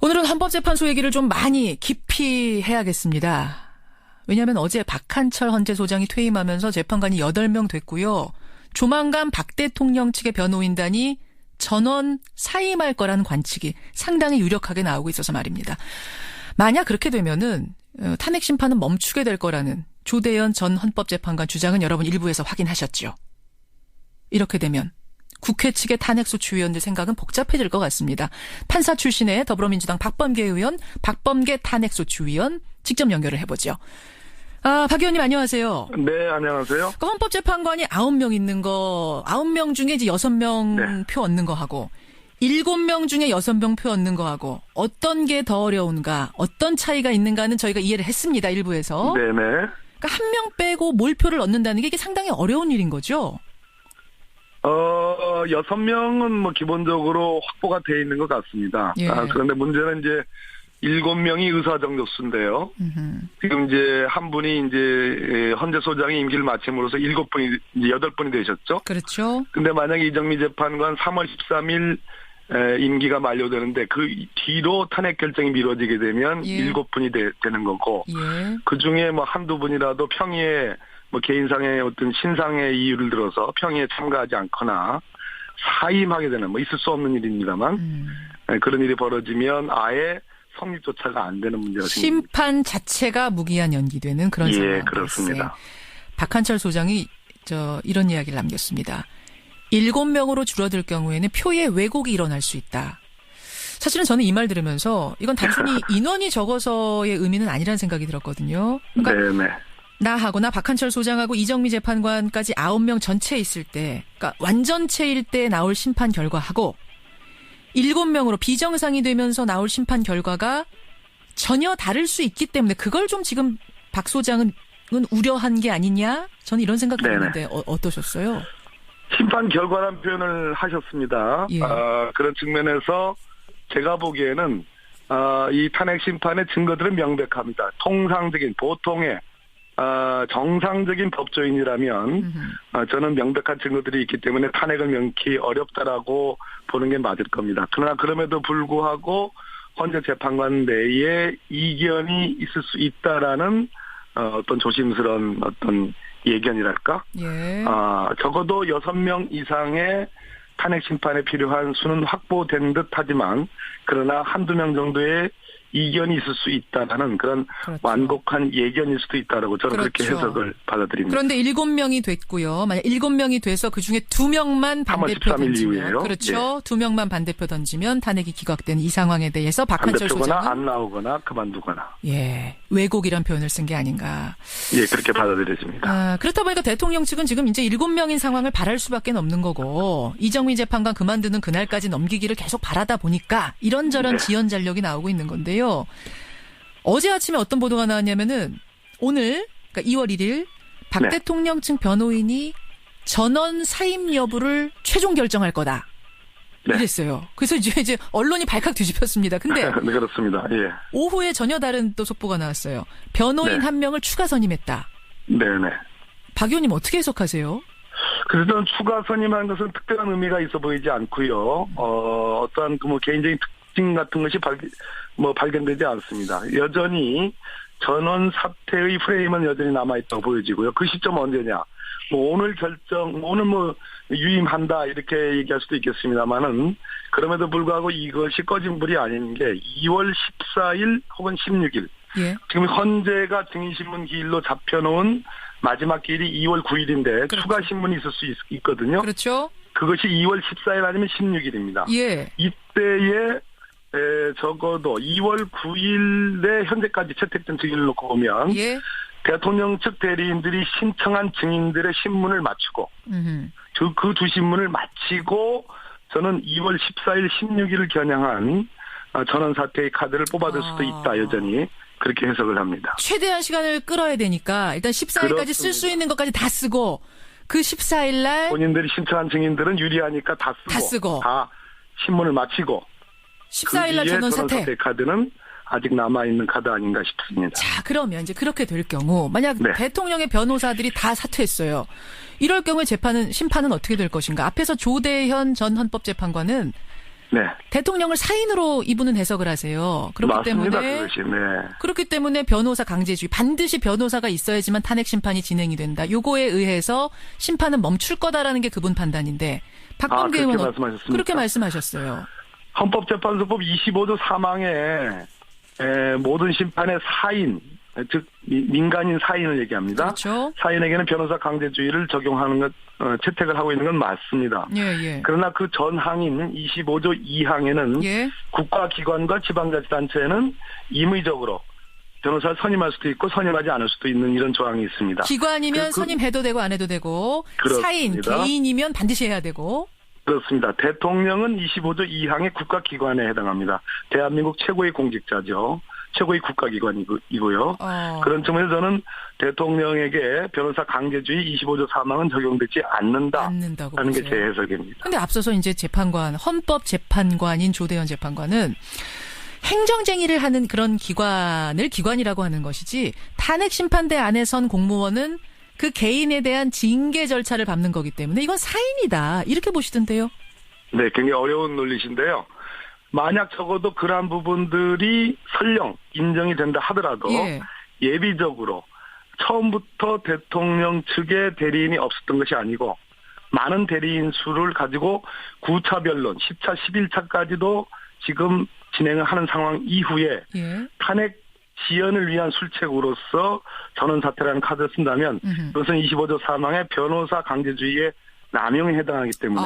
오늘은 헌법재판소 얘기를 좀 많이 깊이 해야겠습니다. 왜냐하면 어제 박한철 헌재소장이 퇴임하면서 재판관이 8명 됐고요. 조만간 박 대통령 측의 변호인단이 전원 사임할 거라는 관측이 상당히 유력하게 나오고 있어서 말입니다. 만약 그렇게 되면은 탄핵 심판은 멈추게 될 거라는 조대현 전 헌법재판관 주장은 여러분 일부에서 확인하셨죠. 이렇게 되면 국회 측의 탄핵소추위원들 생각은 복잡해질 것 같습니다. 판사 출신의 더불어민주당 박범계 의원, 박범계 탄핵소추위원 직접 연결을 해보죠. 박 의원님 안녕하세요. 네, 안녕하세요. 그 헌법재판관이 9명 있는 거, 9명 중에 이제 6명 네. 표 얻는 거 하고 7명 중에 6명 표 얻는 거 하고 어떤 게 더 어려운가, 어떤 차이가 있는가는 저희가 이해를 했습니다. 일부에서. 네네. 그러니까 한 명 빼고 몰표를 얻는다는 게 이게 상당히 어려운 일인 거죠? 6명은 뭐 기본적으로 확보가 돼 있는 것 같습니다. 예. 그런데 문제는 이제 7명이 의사정족수인데요. 지금 이제 한 분이 이제 헌재소장이 임기를 마침으로써 7분이, 이제 8분이 되셨죠. 그렇죠. 근데 만약에 이정미 재판관 3월 13일 임기가 만료되는데 그 뒤로 탄핵 결정이 미뤄지게 되면 예. 7분이 되는 거고. 예. 그 중에 뭐 한두 분이라도 평의에 뭐 개인상의 어떤 신상의 이유를 들어서 평의에 참가하지 않거나 사임하게 되는 뭐 있을 수 없는 일입니다만 그런 일이 벌어지면 아예 성립조차가 안 되는 문제가 생깁니다. 심판 자체가 무기한 연기되는 그런 상황. 예, 그렇습니다. 박한철 소장이 이런 이야기를 남겼습니다. 7명으로 줄어들 경우에는 표의 왜곡이 일어날 수 있다. 사실은 저는 이 말 들으면서 이건 단순히 인원이 적어서의 의미는 아니라는 생각이 들었거든요. 그러니까 네네. 나하고나 박한철 소장하고 이정미 재판관까지 9명 전체 있을 때, 그러니까 완전체일 때 나올 심판 결과하고 7명으로 비정상이 되면서 나올 심판 결과가 전혀 다를 수 있기 때문에 그걸 좀 지금 박 소장은 우려한 게 아니냐? 저는 이런 생각이 드는데 어떠셨어요? 심판 결과란 표현을 하셨습니다. 예. 그런 측면에서 제가 보기에는 이 탄핵 심판의 증거들은 명백합니다. 통상적인 보통의 정상적인 법조인이라면 저는 명백한 증거들이 있기 때문에 탄핵을 명키 어렵다라고 보는 게 맞을 겁니다. 그러나 그럼에도 불구하고 헌재 재판관 내에 이견이 있을 수 있다라는 어떤 조심스러운 어떤 예견이랄까? 예. 적어도 6명 이상의 탄핵 심판에 필요한 수는 확보된 듯 하지만 그러나 한두 명 정도의 이견이 있을 수 있다는 그런 그렇죠. 완곡한 예견일 수도 있다라고 저는 그렇게 그렇죠. 해석을 받아들입니다. 그런데 7명이 됐고요. 만약 7명이 돼서 그중에 2명만 반대표 13일 던지면 이후에요. 그렇죠. 예. 2명만 반대표 던지면 탄핵이 기각되는 이 상황에 대해서 박한철 반대표거나 소장은 안 나오거나 그만두거나. 예, 왜곡이란 표현을 쓴 게 아닌가. 예, 그렇게 받아들여집니다. 그렇다 보니까 대통령 측은 지금 이제 7명인 상황을 바랄 수밖에 없는 거고 이정미 재판관 그만두는 그날까지 넘기기를 계속 바라다 보니까 이런저런 지연 잔력이 나오고 있는 건데요. 어제 아침에 어떤 보도가 나왔냐면은 오늘 그러니까 2월 1일 박 네. 대통령 측 변호인이 전원 사임 여부를 최종 결정할 거다. 네. 이랬어요. 그래서 이제 언론이 발칵 뒤집혔습니다. 근데 네, 그렇습니다. 예. 오후에 전혀 다른 또 속보가 나왔어요. 변호인 네. 한 명을 추가 선임했다. 네네. 박 의원님 어떻게 해석하세요? 그래서 저는 추가 선임한 것은 특별한 의미가 있어 보이지 않고요. 어떠한 뭐 개인적인 특징 같은 것이 발견되지 않습니다. 여전히 전원 사퇴의 프레임은 여전히 남아있다고 보여지고요. 그 시점 언제냐? 뭐 오늘 유임한다 이렇게 얘기할 수도 있겠습니다만은 그럼에도 불구하고 이것이 꺼진 불이 아닌 게 2월 14일 혹은 16일. 예. 지금 헌재가 증인신문 기일로 잡혀놓은 마지막 기일이 2월 9일인데 그렇죠. 추가 신문이 있을 수 있거든요. 그렇죠. 그것이 2월 14일 아니면 16일입니다. 예. 이때에 적어도 2월 9일에 현재까지 채택된 증인을 놓고 보면 예. 대통령 측 대리인들이 신청한 증인들의 신문을 마치고 그 두 신문을 마치고 저는 2월 14일, 16일을 겨냥한 전원 사퇴의 카드를 뽑아둘 수도 있다 여전히 그렇게 해석을 합니다. 최대한 시간을 끌어야 되니까 일단 14일까지 쓸 수 있는 것까지 다 쓰고 그 14일 날 본인들이 신청한 증인들은 유리하니까 다 쓰고 다 신문을 마치고 14일 날 그 전원 사퇴 카드는 아직 남아있는 카드 아닌가 싶습니다. 자, 그러면 이제 그렇게 될 경우 만약 네. 대통령의 변호사들이 다 사퇴했어요. 이럴 경우에 심판은 어떻게 될 것인가? 앞에서 조대현 전 헌법재판관은 네. 대통령을 사인으로 이분은 해석을 하세요. 그렇기 맞습니다. 때문에 그것이. 네. 그렇기 때문에 변호사 강제주의 반드시 변호사가 있어야지만 탄핵 심판이 진행이 된다. 요거에 의해서 심판은 멈출 거다라는 게 그분 판단인데 박범계 의원은 말씀하셨습니까? 그렇게 말씀하셨어요. 헌법재판소법 25조 3항에 모든 심판의 사인, 즉 민간인 사인을 얘기합니다. 그렇죠. 사인에게는 변호사 강제주의를 적용하는 것 채택을 하고 있는 건 맞습니다. 예. 그러나 그 전항인 25조 2항에는 예. 국가기관과 지방자치단체는 임의적으로 변호사를 선임할 수도 있고 선임하지 않을 수도 있는 이런 조항이 있습니다. 기관이면 선임해도 되고 안 해도 되고 그렇습니다. 사인, 개인이면 반드시 해야 되고. 그렇습니다. 대통령은 25조 2항의 국가기관에 해당합니다. 대한민국 최고의 공직자죠. 최고의 국가기관이고요. 그런 측면에서 저는 대통령에게 변호사 강제주의 25조 3항은 적용되지 않는다고 하는 게 제 해석입니다. 그런데 앞서서 이제 재판관, 헌법재판관인 조대현 재판관은 행정쟁의를 하는 그런 기관을 기관이라고 하는 것이지 탄핵심판대 안에 선 공무원은 그 개인에 대한 징계 절차를 밟는 거기 때문에 이건 사인이다. 이렇게 보시던데요. 네, 굉장히 어려운 논리신데요. 만약 적어도 그러한 부분들이 설령 인정이 된다 하더라도 예비적으로 처음부터 대통령 측의 대리인이 없었던 것이 아니고 많은 대리인 수를 가지고 9차 변론, 10차, 11차까지도 지금 진행을 하는 상황 이후에 탄핵 지연을 위한 술책으로서 전원 사퇴라는 카드를 쓴다면 그것은 25조 3항의 변호사 강제주의에 남용에 해당하기 때문에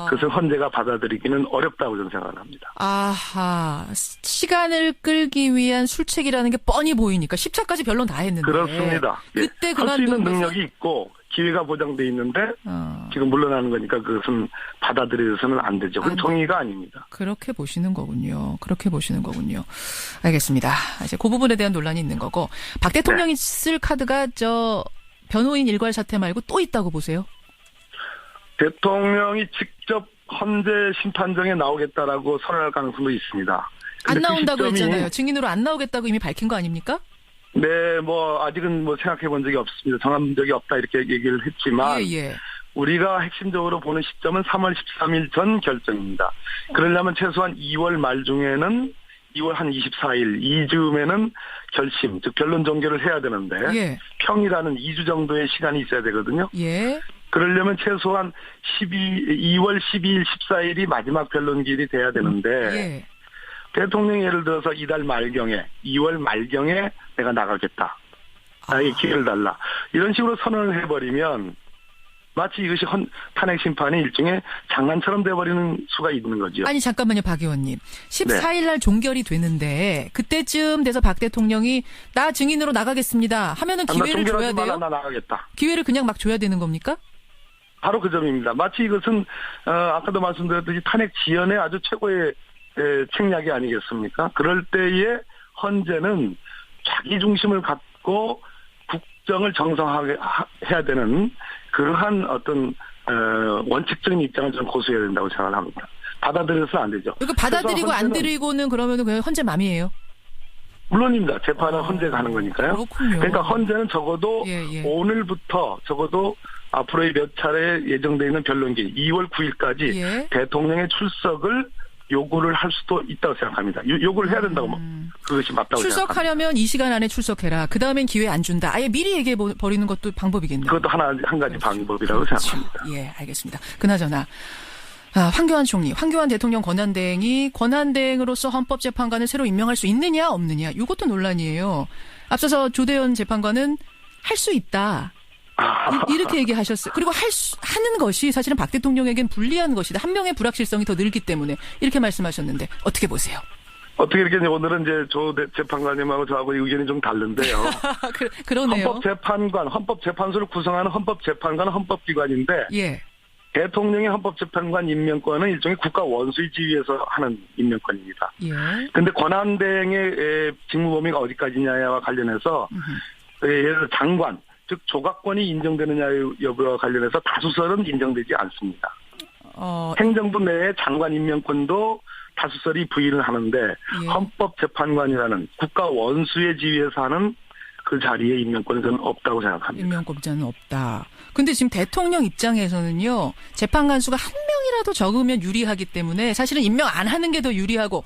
그것을 헌재가 받아들이기는 어렵다고 저는 생각을 합니다. 아하. 시간을 끌기 위한 술책이라는 게 뻔히 보이니까 10차까지 변론 다 했는데. 그렇습니다. 그때 할 수 있는 능력이 있고 기회가 보장돼 있는데 지금 물러나는 거니까 그것은 받아들여서는 안 되죠. 그건 정의가 아닙니다. 그렇게 보시는 거군요. 알겠습니다. 이제 그 부분에 대한 논란이 있는 거고. 박 대통령이 쓸 카드가 변호인 일괄 사퇴 말고 또 있다고 보세요? 대통령이 직접 헌재 심판정에 나오겠다라고 선언할 가능성도 있습니다. 안 나온다고 했잖아요. 증인으로 안 나오겠다고 이미 밝힌 거 아닙니까? 네, 아직은 생각해 본 적이 없습니다. 정한 적이 없다 이렇게 얘기를 했지만 우리가 핵심적으로 보는 시점은 3월 13일 전 결정입니다. 그러려면 최소한 2월 말 중에는 2월 한 24일 이즈음에는 결심, 즉 변론 종결을 해야 되는데 평일하는 2주 정도의 시간이 있어야 되거든요. 그러려면 최소한 2월 12일, 14일이 마지막 변론기일이 돼야 되는데 대통령이 예를 들어서 이달 말경에 2월 말경에 내가 나가겠다. 나에게 기회를 달라. 이런 식으로 선언을 해버리면 마치 이것이 탄핵 심판이 일종의 장난처럼 돼버리는 수가 있는 거죠. 아니 잠깐만요, 박 의원님. 14일 날 종결이 되는데 그때쯤 돼서 박 대통령이 나 증인으로 나가겠습니다 하면은 기회를 줘야 돼요? 나 나가겠다. 기회를 그냥 막 줘야 되는 겁니까? 바로 그 점입니다. 마치 이것은 아까도 말씀드렸듯이 탄핵 지연의 아주 최고의 책략이 아니겠습니까? 그럴 때에 헌재는 자기 중심을 갖고 국정을 정상화하게 해야 되는 그러한 어떤 원칙적인 입장을 좀 고수해야 된다고 생각을 합니다. 받아들여서는 안 되죠. 그러니까 받아들이고 안 들이고는 그러면은 그냥 헌재 맘이에요? 물론입니다. 재판은 헌재가 하는 거니까요. 그렇군요. 그러니까 헌재는 적어도 오늘부터 적어도 앞으로의 몇 차례 예정되어 있는 변론기 2월 9일까지 대통령의 출석을 요구를 할 수도 있다고 생각합니다. 요구를 해야 된다고 그것이 맞다고 출석하려면 이 시간 안에 출석해라. 그 다음엔 기회 안 준다. 아예 미리 얘기해 버리는 것도 방법이겠네요. 그것도 한 가지 방법이라고 생각합니다. 예, 알겠습니다. 그나저나 황교안 총리, 황교안 대통령 권한대행이 권한대행으로서 헌법재판관을 새로 임명할 수 있느냐 없느냐 이것도 논란이에요. 앞서서 조대현 재판관은 할 수 있다. 이렇게 얘기하셨어요. 그리고 하는 것이 사실은 박 대통령에겐 불리한 것이다. 한 명의 불확실성이 더 늘기 때문에 이렇게 말씀하셨는데 어떻게 보세요? 어떻게 이렇게 오늘은 이제 조 재판관님하고 저하고 의견이 좀 다른데요. 그러네요. 헌법재판소를 구성하는 헌법재판관은 헌법기관인데 대통령의 헌법재판관 임명권은 일종의 국가 원수의 지위에서 하는 임명권입니다. 그런데 권한대행의 직무 범위가 어디까지냐와 관련해서 예를 들어 장관, 즉 조각권이 인정되느냐 여부와 관련해서 다수설은 인정되지 않습니다. 행정부 내에 장관 임명권도 다수설이 부인을 하는데 헌법재판관이라는 국가 원수의 지위에서 하는 그 자리에 임명권은 저는 없다고 생각합니다. 임명권자는 없다. 근데 지금 대통령 입장에서는요. 재판관수가 한 명이라도 적으면 유리하기 때문에 사실은 임명 안 하는 게 더 유리하고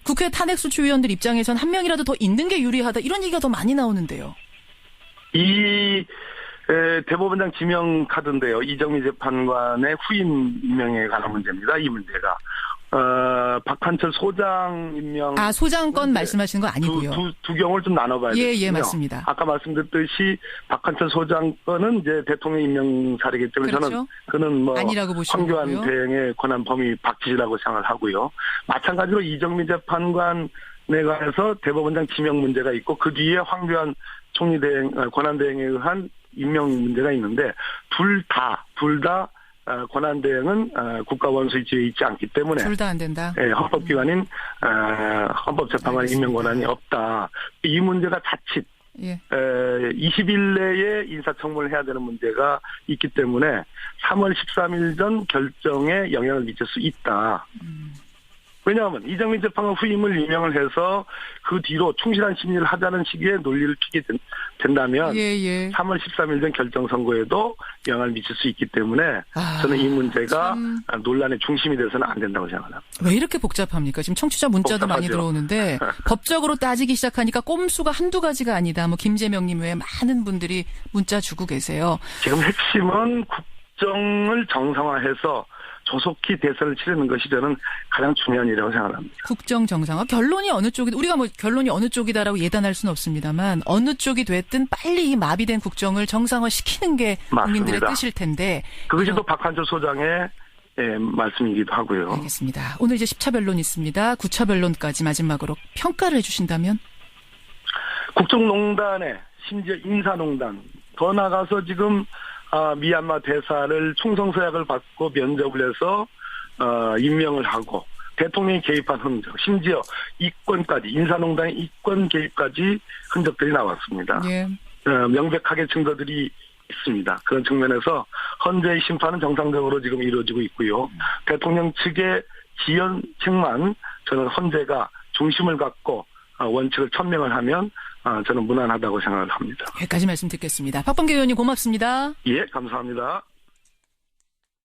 국회 탄핵소추위원들 입장에서는 한 명이라도 더 있는 게 유리하다. 이런 얘기가 더 많이 나오는데요. 이 대법원장 지명 카드인데요. 이정미 재판관의 후임 임명에 관한 문제입니다. 이 문제가. 박한철 소장 임명. 소장권 말씀하시는 거 아니고요. 두 경우를 좀 나눠봐야 되거든요. 예, 맞습니다. 아까 말씀드렸듯이 박한철 소장권은 이제 대통령 임명 사례이기 때문에 그렇죠? 저는 그는 뭐 아니라고 보시는 황교안 거고요. 대행의 권한 범위 박치시라고 생각을 하고요. 마찬가지로 이정미 재판관에 관해서 대법원장 지명 문제가 있고 그 뒤에 황교안 총리 대행 권한 대행에 의한 임명 문제가 있는데 둘 다 권한 대행은 국가 원수의 지위에 있지 않기 때문에 둘 다 안 된다. 예, 헌법기관인 헌법재판관 임명 권한이 없다. 이 문제가 자칫 20일 내에 인사청문을 해야 되는 문제가 있기 때문에 3월 13일 전 결정에 영향을 미칠 수 있다. 왜냐하면 이정민 재판관 후임을 임명을 해서 그 뒤로 충실한 심리를 하자는 식의 논리를 피게 된다면 3월 13일 전 결정 선고에도 영향을 미칠 수 있기 때문에 저는 이 문제가 논란의 중심이 돼서는 안 된다고 생각합니다. 왜 이렇게 복잡합니까? 지금 청취자 문자도 많이 들어오는데 법적으로 따지기 시작하니까 꼼수가 한두 가지가 아니다. 뭐 김재명님 외에 많은 분들이 문자 주고 계세요. 지금 핵심은 국정을 정상화해서 조속히 대선을 치르는 것이 저는 가장 중요한 일이라고 생각합니다. 국정 정상화 결론이 어느 쪽이 우리가 뭐 결론이 어느 쪽이다라고 예단할 수는 없습니다만 어느 쪽이 됐든 빨리 이 마비된 국정을 정상화시키는 게 국민들의 뜻일 텐데 그것이 또 박한철 소장의 말씀이기도 하고요. 알겠습니다. 오늘 이제 10차 변론 있습니다. 9차 변론까지 마지막으로 평가를 해주신다면? 국정농단에 심지어 인사농단 더 나가서 지금 미얀마 대사를 충성서약을 받고 면접을 해서 임명을 하고 대통령이 개입한 흔적, 심지어 이권까지 인사농단의 이권 개입까지 흔적들이 나왔습니다. 명백하게 증거들이 있습니다. 그런 측면에서 헌재의 심판은 정상적으로 지금 이루어지고 있고요. 대통령 측의 지연책만 저는 헌재가 중심을 갖고 원칙을 천명을 하면 저는 무난하다고 생각을 합니다. 여기까지 말씀 듣겠습니다. 박범계 의원님 고맙습니다. 예, 감사합니다.